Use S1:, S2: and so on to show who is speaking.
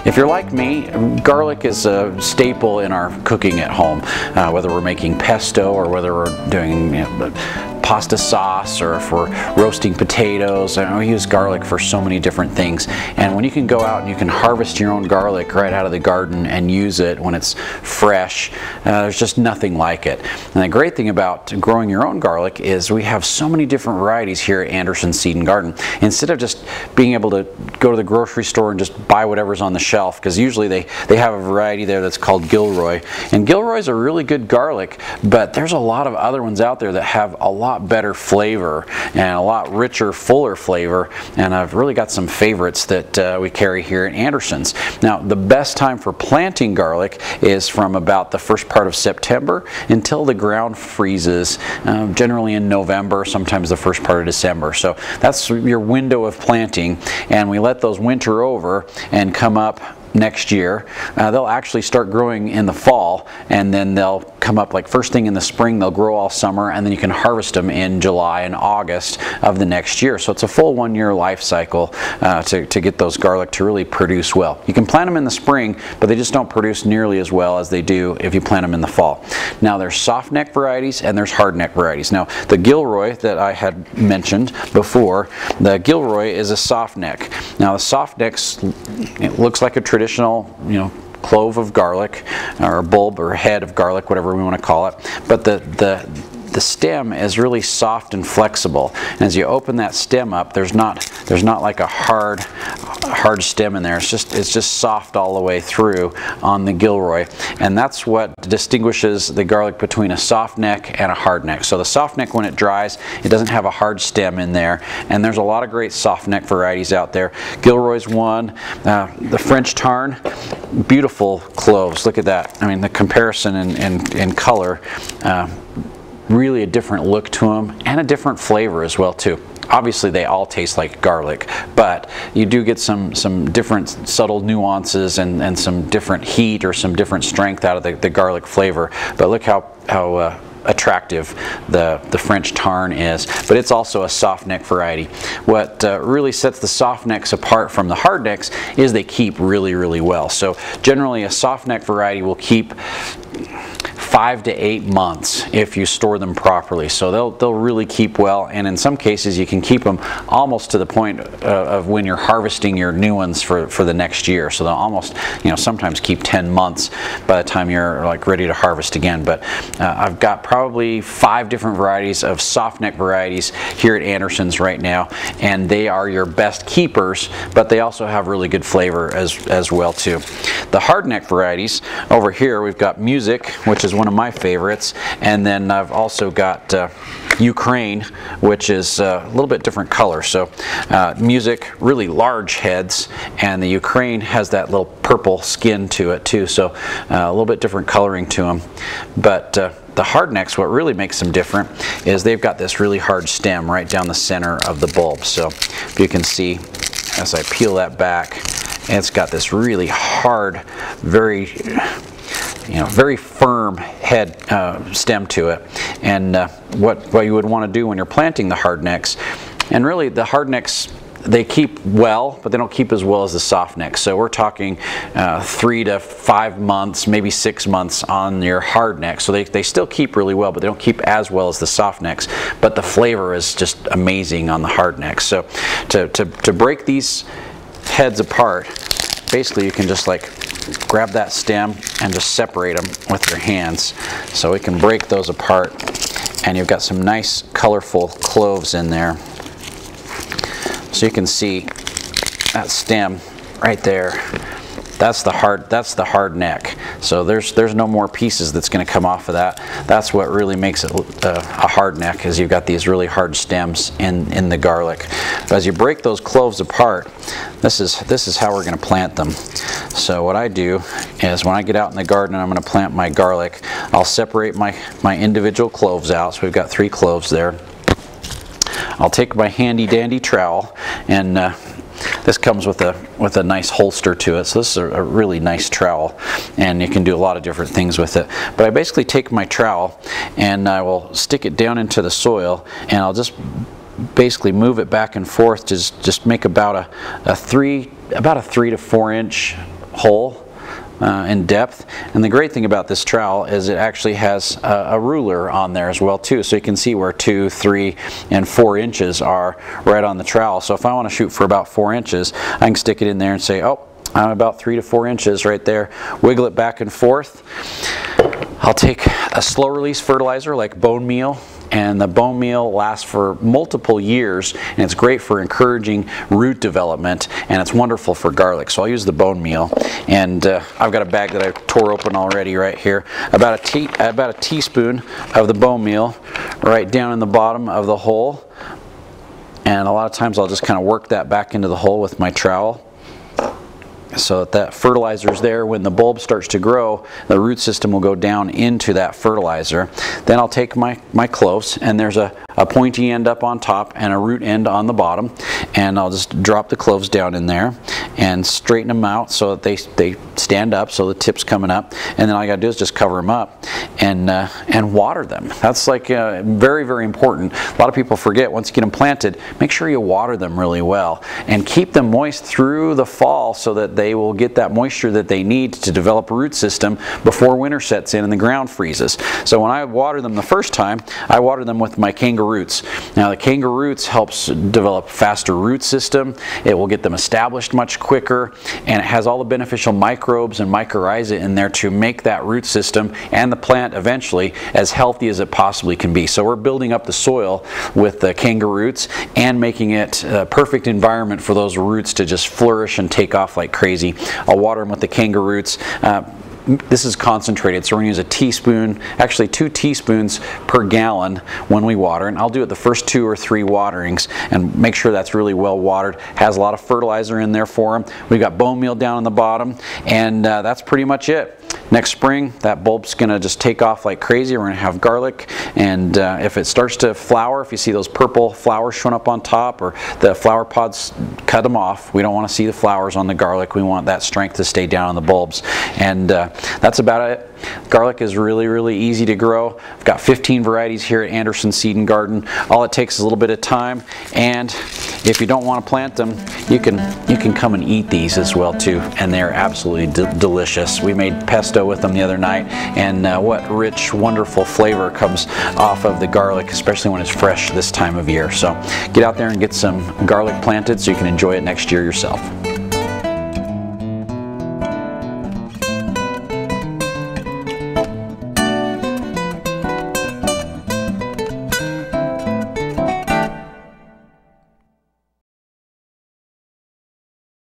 S1: If you're like me, garlic is a staple in our cooking at home, whether we're making pesto or whether we're doing pasta sauce or if we're roasting potatoes. We use garlic for so many different things, and when you can go out and you can harvest your own garlic right out of the garden and use it when it's fresh, there's just nothing like it. And the great thing about growing your own garlic is we have so many different varieties here at Anderson Seed and Garden. Instead of just being able to go to the grocery store and just buy whatever's on the shelf, because usually they have a variety there that's called Gilroy, and Gilroy's a really good garlic, but there's a lot of other ones out there that have a lot better flavor and a lot richer, fuller flavor, and I've really got some favorites that we carry here at Anderson's. Now, the best time for planting garlic is from about the first part of September until the ground freezes, generally in November, sometimes the first part of December. So that's your window of planting, and we let those winter over and come up next year. They'll actually start growing in the fall, and then they'll come up like first thing in the spring. They'll grow all summer, and then you can harvest them in July and August of the next year. So it's a full 1 year life cycle to get those garlic to really produce well. You can plant them in the spring, but they just don't produce nearly as well as they do if you plant them in the fall. Now, there's soft neck varieties and there's hard neck varieties. Now, the Gilroy that I had mentioned before, the Gilroy is a soft neck. Now, the soft necks, it looks like a traditional, clove of garlic, or a bulb or head of garlic, whatever we want to call it, but the stem is really soft and flexible, and as you open that stem up, there's not like a hard stem in there. It's just soft all the way through on the Gilroy, and that's what distinguishes the garlic between a soft neck and a hard neck. So the soft neck, when it dries, it doesn't have a hard stem in there, and there's a lot of great soft neck varieties out there. Gilroy's one. The French Tarn, beautiful cloves. Look at that. I mean, the comparison in color. Really a different look to them, and a different flavor as well too. Obviously they all taste like garlic, but you do get some different subtle nuances and some different heat or some different strength out of the garlic flavor. But look how attractive the French Tarn is, but it's also a soft neck variety. What really sets the soft necks apart from the hard necks is they keep really, really well. So generally a soft neck variety will keep 5 to 8 months if you store them properly. So they'll really keep well, and in some cases you can keep them almost to the point of when you're harvesting your new ones for the next year. So they'll almost, sometimes keep 10 months by the time you're like ready to harvest again. But I've got probably 5 different varieties of soft neck varieties here at Anderson's right now, and they are your best keepers, but they also have really good flavor as well too. The hard neck varieties over here, we've got Music, which is one of my favorites, and then I've also got Ukraine, which is a little bit different color. So Music, really large heads, and the Ukraine has that little purple skin to it too, so a little bit different coloring to them. But the hard necks, what really makes them different is they've got this really hard stem right down the center of the bulb. So if you can see, as I peel that back, it's got this really hard, very firm head stem to it. And what you would want to do when you're planting the hard necks, and really the hard necks, they keep well, but they don't keep as well as the soft necks. So we're talking 3 to 5 months, maybe 6 months on your hard necks. So they still keep really well, but they don't keep as well as the soft necks. But the flavor is just amazing on the hard necks. So to break these heads apart, basically you can just like grab that stem and just separate them with your hands. So we can break those apart, and you've got some nice colorful cloves in there. So you can see that stem right there. That's the hard neck. So there's no more pieces that's going to come off of that. That's what really makes it a hard neck, is you've got these really hard stems in the garlic. But as you break those cloves apart, this is how we're going to plant them. So what I do is when I get out in the garden and I'm going to plant my garlic, I'll separate my individual cloves out. So we've got 3 cloves there. I'll take my handy dandy trowel, and this comes with a nice holster to it. So this is a really nice trowel, and you can do a lot of different things with it. But I basically take my trowel and I will stick it down into the soil, and I'll just basically move it back and forth to just make about a 3 to 4 inch hole in depth. And the great thing about this trowel is it actually has a ruler on there as well too, so you can see where 2, 3, and 4 inches are right on the trowel. So if I want to shoot for about 4 inches, I can stick it in there and say, oh, I'm about 3 to 4 inches right there. Wiggle it back and forth. I'll take a slow release fertilizer like bone meal, and the bone meal lasts for multiple years, and it's great for encouraging root development, and it's wonderful for garlic. So I'll use the bone meal, and I've got a bag that I tore open already right here. About a teaspoon of the bone meal right down in the bottom of the hole, and a lot of times I'll just kind of work that back into the hole with my trowel, so that fertilizer is there. When the bulb starts to grow, the root system will go down into that fertilizer. Then I'll take my cloves, and there's a pointy end up on top and a root end on the bottom, and I'll just drop the cloves down in there and straighten them out so that they stand up, so the tip's coming up, and then all I gotta do is just cover them up and water them. That's like very, very important. A lot of people forget, once you get them planted, make sure you water them really well and keep them moist through the fall so that they will get that moisture that they need to develop a root system before winter sets in and the ground freezes. So when I water them the first time, I water them with my Kangaroots. Now the Kangaroots helps develop faster root system. It will get them established much quicker, and it has all the beneficial microbes and mycorrhiza in there to make that root system and the plant eventually as healthy as it possibly can be. So we're building up the soil with the Kangaroots and making it a perfect environment for those roots to just flourish and take off like crazy. I'll water them with the Kangaroots. This is concentrated, so we're going to use a teaspoon, actually 2 teaspoons per gallon when we water, and I'll do it the first 2 or 3 waterings and make sure that's really well watered. Has a lot of fertilizer in there for them. We've got bone meal down on the bottom, and that's pretty much it. Next spring, that bulb's going to just take off like crazy. We're going to have garlic, and if it starts to flower, if you see those purple flowers showing up on top or the flower pods, cut them off. We don't want to see the flowers on the garlic. We want that strength to stay down on the bulbs, and that's about it. Garlic is really, really easy to grow. I've got 15 varieties here at Anderson Seed and Garden. All it takes is a little bit of time, and if you don't want to plant them, you can come and eat these as well too, and they're absolutely delicious. We made pesto with them the other night, and what rich, wonderful flavor comes off of the garlic, especially when it's fresh this time of year. So get out there and get some garlic planted so you can enjoy it next year yourself.